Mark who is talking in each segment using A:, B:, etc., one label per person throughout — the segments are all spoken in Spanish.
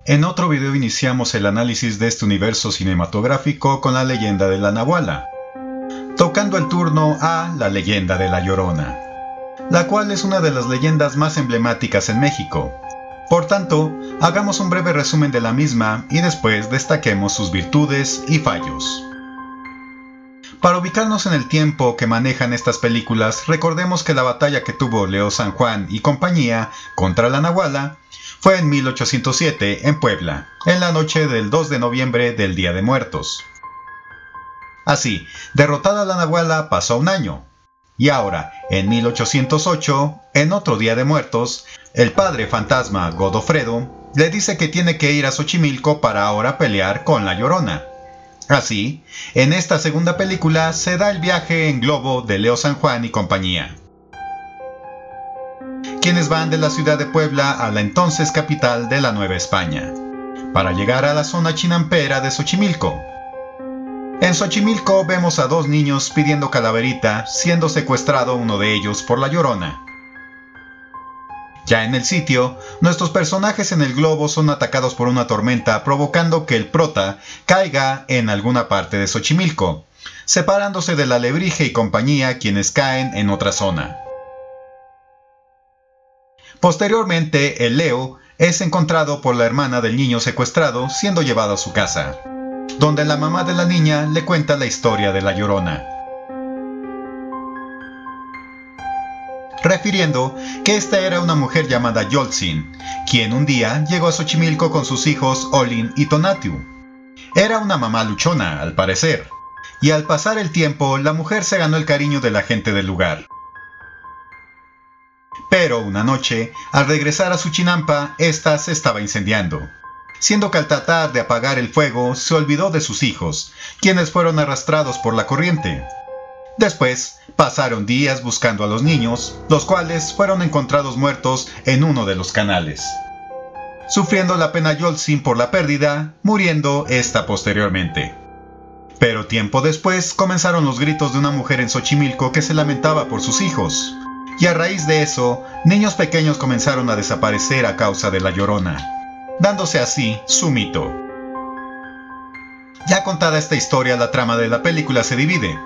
A: En otro video iniciamos el análisis de este universo cinematográfico con la leyenda de la Nahuala, tocando el turno a la leyenda de La Llorona, la cual es una de las leyendas más emblemáticas en México. Por tanto, hagamos un breve resumen de la misma y después destaquemos sus virtudes y fallos. Para ubicarnos en el tiempo que manejan estas películas, recordemos que la batalla que tuvo Leo San Juan y compañía contra la Nahuala fue en 1807 en Puebla, en la noche del 2 de noviembre del Día de Muertos. Así, derrotada la Nahuala pasó un año, y ahora, en 1808, en otro Día de Muertos, el padre fantasma Godofredo le dice que tiene que ir a Xochimilco para ahora pelear con la Llorona. Así, en esta segunda película se da el viaje en globo de Leo San Juan y compañía, quienes van de la ciudad de Puebla a la entonces capital de la Nueva España, para llegar a la zona chinampera de Xochimilco. En Xochimilco vemos a dos niños pidiendo calaverita, siendo secuestrado uno de ellos por la Llorona. Ya en el sitio, nuestros personajes en el globo son atacados por una tormenta, provocando que el prota caiga en alguna parte de Xochimilco, separándose del alebrije y compañía, quienes caen en otra zona. Posteriormente, el Leo es encontrado por la hermana del niño secuestrado, siendo llevado a su casa, donde la mamá de la niña le cuenta la historia de la Llorona, refiriendo que esta era una mujer llamada Yoltzin, quien un día llegó a Xochimilco con sus hijos Olin y Tonatiuh. Era una mamá luchona, al parecer, y al pasar el tiempo la mujer se ganó el cariño de la gente del lugar. Pero una noche, al regresar a su chinampa, ésta se estaba incendiando, siendo que al tratar de apagar el fuego se olvidó de sus hijos, quienes fueron arrastrados por la corriente. Después, pasaron días buscando a los niños, los cuales fueron encontrados muertos en uno de los canales, sufriendo la pena Yoltzin por la pérdida, muriendo esta posteriormente. Pero tiempo después comenzaron los gritos de una mujer en Xochimilco que se lamentaba por sus hijos, y a raíz de eso, niños pequeños comenzaron a desaparecer a causa de la Llorona, dándose así su mito. Ya contada esta historia, la trama de la película se divide.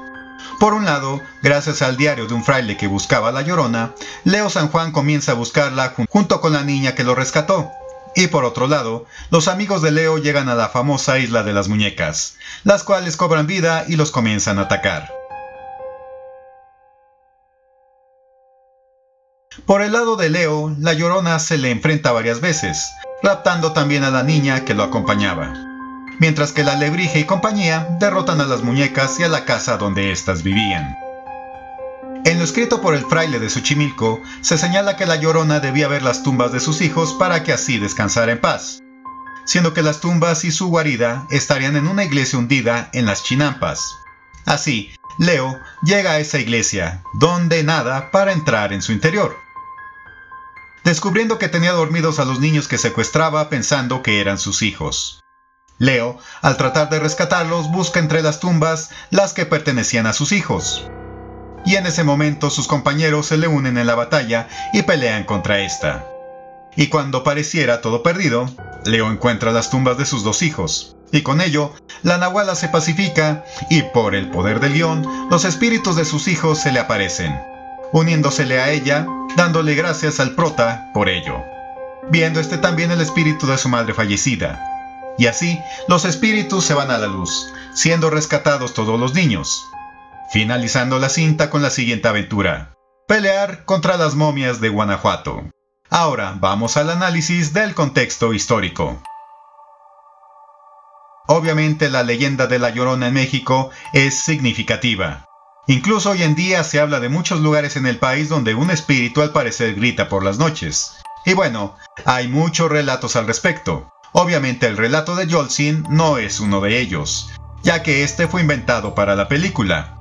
A: Por un lado, gracias al diario de un fraile que buscaba a la Llorona, Leo San Juan comienza a buscarla junto con la niña que lo rescató. Y por otro lado, los amigos de Leo llegan a la famosa Isla de las Muñecas, las cuales cobran vida y los comienzan a atacar. Por el lado de Leo, la Llorona se le enfrenta varias veces, raptando también a la niña que lo acompañaba, mientras que la alebrije y compañía derrotan a las muñecas y a la casa donde éstas vivían. En lo escrito por el fraile de Xochimilco, se señala que la Llorona debía ver las tumbas de sus hijos para que así descansara en paz, siendo que las tumbas y su guarida estarían en una iglesia hundida en las chinampas. Así, Leo llega a esa iglesia, donde nada para entrar en su interior, descubriendo que tenía dormidos a los niños que secuestraba pensando que eran sus hijos. Leo, al tratar de rescatarlos, busca entre las tumbas las que pertenecían a sus hijos. Y en ese momento sus compañeros se le unen en la batalla y pelean contra esta. Y cuando pareciera todo perdido, Leo encuentra las tumbas de sus dos hijos. Y con ello, la Nahuala se pacifica y por el poder del guión, los espíritus de sus hijos se le aparecen, uniéndosele a ella, dándole gracias al prota por ello, viendo también el espíritu de su madre fallecida. Y así, los espíritus se van a la luz, siendo rescatados todos los niños, finalizando la cinta con la siguiente aventura: pelear contra las momias de Guanajuato. Ahora vamos al análisis del contexto histórico. Obviamente la leyenda de la Llorona en México es significativa. Incluso hoy en día se habla de muchos lugares en el país donde un espíritu al parecer grita por las noches. Y bueno, hay muchos relatos al respecto. Obviamente el relato de Yoltzin no es uno de ellos, ya que este fue inventado para la película.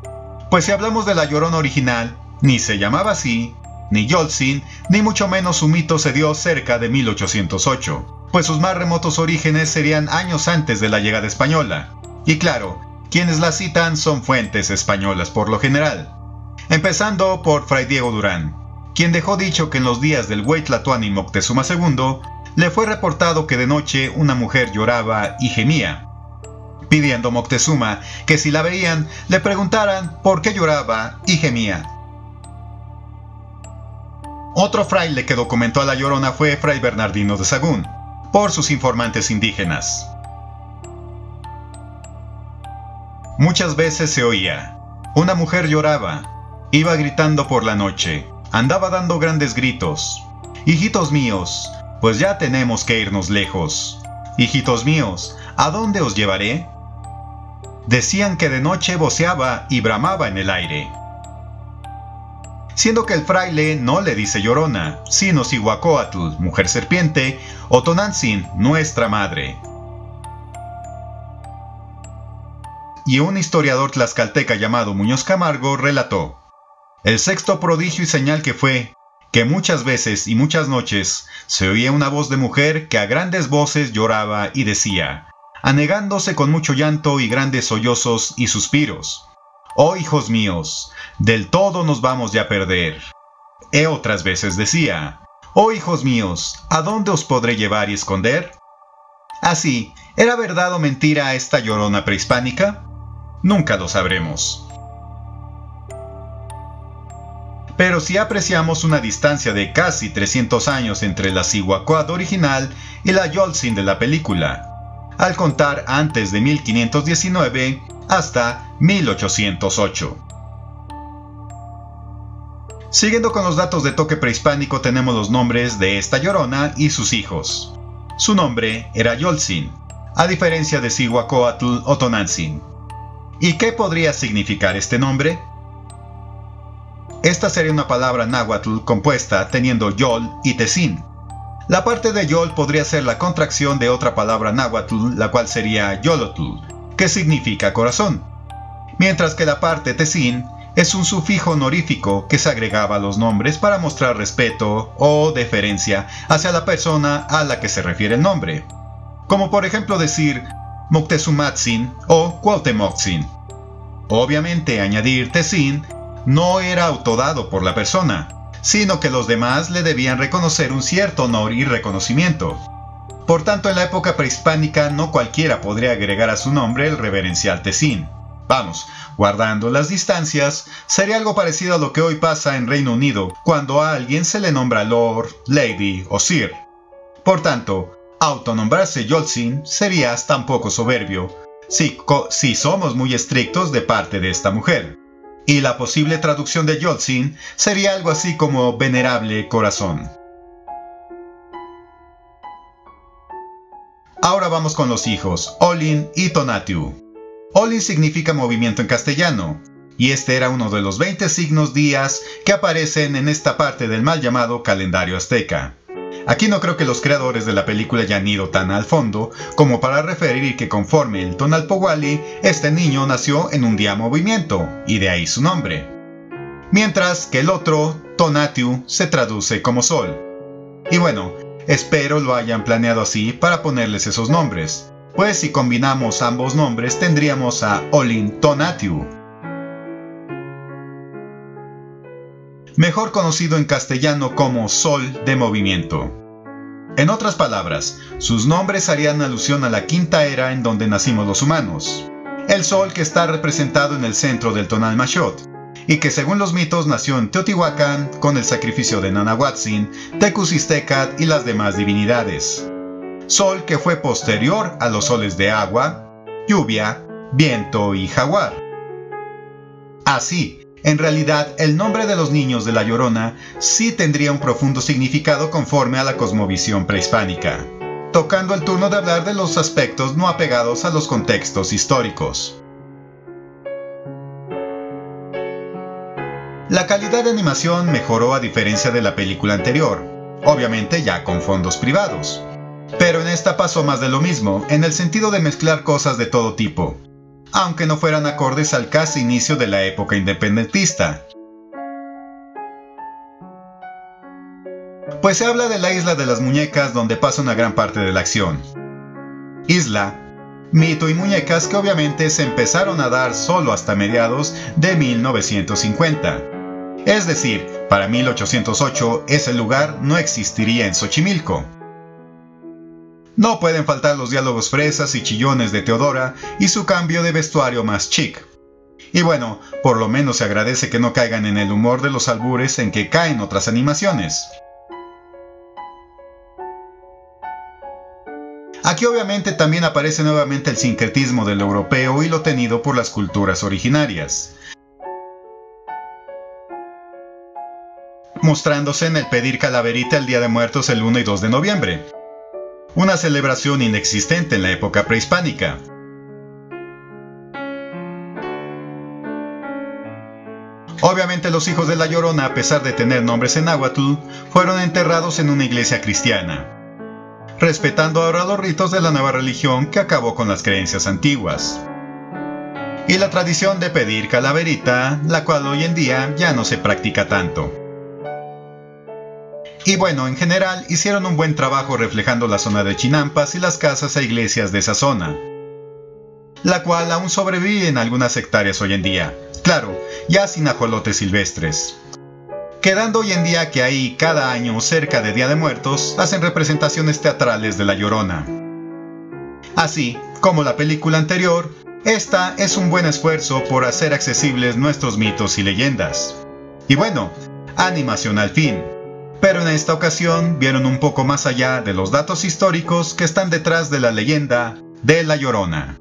A: Pues si hablamos de la Llorona original, ni se llamaba así, ni Yoltzin, ni mucho menos su mito se dio cerca de 1808, pues sus más remotos orígenes serían años antes de la llegada española. Y claro, Quienes la citan son fuentes españolas por lo general, empezando por Fray Diego Durán, quien dejó dicho que en los días del Huey Tlatoani Moctezuma II le fue reportado que de noche una mujer lloraba y gemía, pidiendo Moctezuma que si la veían le preguntaran por qué lloraba y gemía. Otro fraile que documentó a la Llorona fue Fray Bernardino de Sahagún, por sus informantes indígenas. Muchas veces se oía: una mujer lloraba, iba gritando por la noche, andaba dando grandes gritos: hijitos míos, pues ya tenemos que irnos lejos. Hijitos míos, ¿a dónde os llevaré? Decían que de noche voceaba y bramaba en el aire. Siendo que el fraile no le dice Llorona, sino Cihuacóatl, mujer serpiente, o Tonantzin, nuestra madre. Y un historiador tlaxcalteca llamado Muñoz Camargo relató: el sexto prodigio y señal que fue, que muchas veces y muchas noches se oía una voz de mujer que a grandes voces lloraba y decía, anegándose con mucho llanto y grandes sollozos y suspiros: oh hijos míos, del todo nos vamos ya a perder. E otras veces decía: oh hijos míos, ¿a dónde os podré llevar y esconder? Así, ¿era verdad o mentira esta Llorona prehispánica? Nunca lo sabremos. Pero si apreciamos una distancia de casi 300 años entre la Cihuacóatl original y la Yoltzin de la película, al contar antes de 1519 hasta 1808. Siguiendo con los datos de toque prehispánico, tenemos los nombres de esta Llorona y sus hijos. Su nombre era Yoltzin, a diferencia de Cihuacóatl o Tonantzin. ¿Y qué podría significar este nombre? Esta sería una palabra náhuatl compuesta teniendo Yol y Tzin. La parte de Yol podría ser la contracción de otra palabra náhuatl, la cual sería Yolotl, que significa corazón, mientras que la parte Tzin es un sufijo honorífico que se agregaba a los nombres para mostrar respeto o deferencia hacia la persona a la que se refiere el nombre, como por ejemplo decir Moctezumatzin o Cuauhtemotzin. Obviamente añadir Tzin no era autodado por la persona, sino que los demás le debían reconocer un cierto honor y reconocimiento. Por tanto, en la época prehispánica no cualquiera podría agregar a su nombre el reverencial Tzin. Vamos, guardando las distancias, sería algo parecido a lo que hoy pasa en Reino Unido cuando a alguien se le nombra Lord, Lady o Sir. Por tanto, autonombrarse Yoltzin sería hasta un poco soberbio, si somos muy estrictos de parte de esta mujer. Y la posible traducción de Yoltzin sería algo así como venerable corazón. Ahora vamos con los hijos, Olin y Tonatiuh. Olin significa movimiento en castellano, y este era uno de los 20 signos días que aparecen en esta parte del mal llamado calendario azteca. Aquí no creo que los creadores de la película hayan ido tan al fondo como para referir que conforme el Tonalpohualli, este niño nació en un día movimiento, y de ahí su nombre. Mientras que el otro, Tonatiuh, se traduce como sol. Y bueno, espero lo hayan planeado así para ponerles esos nombres, pues si combinamos ambos nombres tendríamos a Olin Tonatiuh, mejor conocido en castellano como Sol de Movimiento. En otras palabras, sus nombres harían alusión a la quinta era en donde nacimos los humanos, el sol que está representado en el centro del Tonalmaxot, y que según los mitos nació en Teotihuacán con el sacrificio de Nanahuatzin, Tecuzistecatl y las demás divinidades. Sol que fue posterior a los soles de agua, lluvia, viento y jaguar. Así, en realidad, el nombre de los niños de La Llorona sí tendría un profundo significado conforme a la cosmovisión prehispánica, tocando el turno de hablar de los aspectos no apegados a los contextos históricos. La calidad de animación mejoró a diferencia de la película anterior, obviamente ya con fondos privados, pero en esta pasó más de lo mismo, en el sentido de mezclar cosas de todo tipo, aunque no fueran acordes al casi inicio de la época independentista. Pues se habla de la isla de las muñecas donde pasa una gran parte de la acción. Isla mito y muñecas que obviamente se empezaron a dar solo hasta mediados de 1950. Es decir, para 1808 ese lugar no existiría en Xochimilco. No pueden faltar los diálogos fresas y chillones de Teodora y su cambio de vestuario más chic. Y bueno, por lo menos se agradece que no caigan en el humor de los albures en que caen otras animaciones. Aquí obviamente también aparece nuevamente el sincretismo del europeo y lo tenido por las culturas originarias, mostrándose en el pedir calaverita el Día de Muertos el 1 y 2 de noviembre, una celebración inexistente en la época prehispánica. Obviamente los hijos de La Llorona, a pesar de tener nombres en náhuatl, fueron enterrados en una iglesia cristiana, respetando ahora los ritos de la nueva religión que acabó con las creencias antiguas, y la tradición de pedir calaverita, la cual hoy en día ya no se practica tanto. Y bueno, en general hicieron un buen trabajo reflejando la zona de Chinampas y las casas e iglesias de esa zona, la cual aún sobrevive en algunas hectáreas hoy en día, claro, ya sin ajolotes silvestres. Quedando hoy en día que ahí cada año cerca de Día de Muertos hacen representaciones teatrales de La Llorona. Así como la película anterior, esta es un buen esfuerzo por hacer accesibles nuestros mitos y leyendas. Y bueno, animación al fin. Pero en esta ocasión vieron un poco más allá de los datos históricos que están detrás de la leyenda de La Llorona.